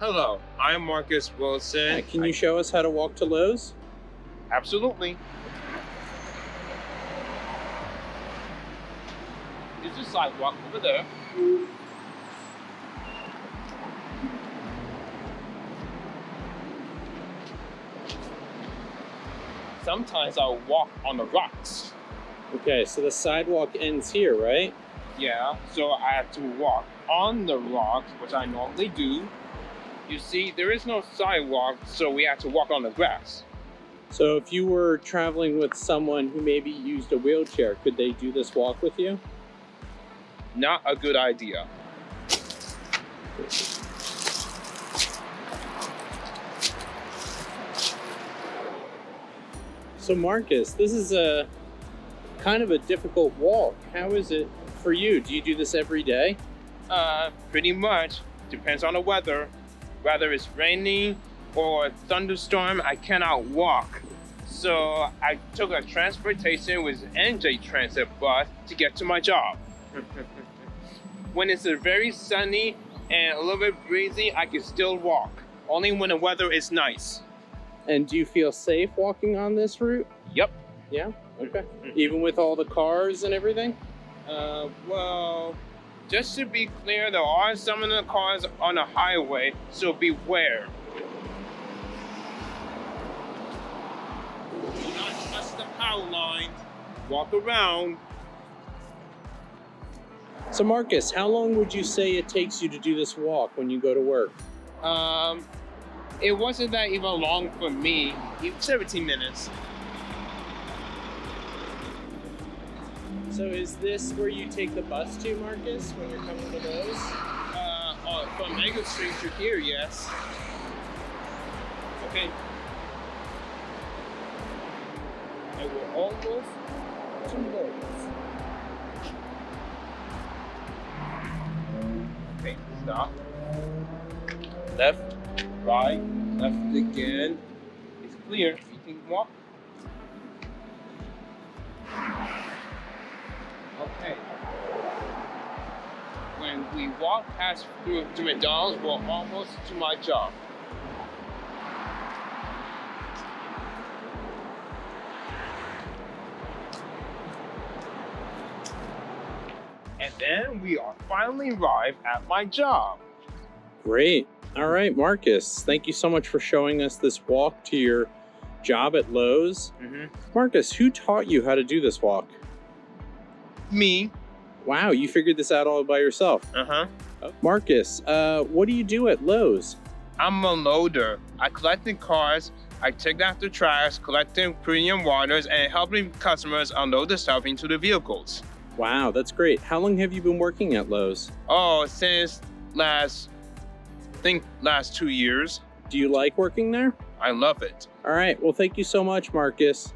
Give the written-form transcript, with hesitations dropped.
Hello, I'm Marcus Wilson. Can you show us how to walk to Lowe's? Absolutely. There's a sidewalk over there. Sometimes I'll walk on the rocks. Okay, so the sidewalk ends here, right? Yeah, so I have to walk on the rocks, which I normally do. You see, there is no sidewalk, so we have to walk on the grass. So if you were traveling with someone who maybe used a wheelchair, could they do this walk with you? Not a good idea. So Marcus, this is a kind of a difficult walk. How is it for you? Do you do this every day? Pretty much. Depends on the weather. Whether it's raining or a thunderstorm, I cannot walk. So I took a transportation with NJTIP bus to get to my job. When it's very sunny and a little bit breezy, I can still walk. Only when the weather is nice. And do you feel safe walking on this route? Yep. Yeah? Okay. Even with all the cars and everything? Well, just to be clear, there are some of the cars on the highway, so beware. Do not touch the power line. Walk around. So Marcus, how long would you say it takes you to do this walk when you go to work? It wasn't that even long for me. 17 minutes. So is this where you take the bus to, Marcus, when you're coming to Lowe's? From Nico Street to here, yes. Okay. And we're almost to Lowe's. Okay, stop. Left, right, left again. It's clear. You can walk. Okay. When we walk past through McDonald's, we're almost to my job. And then we are finally arrived at my job. Great. All right, Marcus, thank you so much for showing us this walk to your job at Lowe's. Marcus, who taught you how to do this walk? Me. Wow, you figured this out all by yourself. Marcus, what do you do at Lowe's? I'm a loader. I collected cars, I take out the trash, collecting premium waters, and helping customers unload the stuff into the vehicles. Wow, that's great. How long have you been working at Lowe's? Oh, since last 2 years. Do you like working there? I love it. All right, well, thank you so much, Marcus.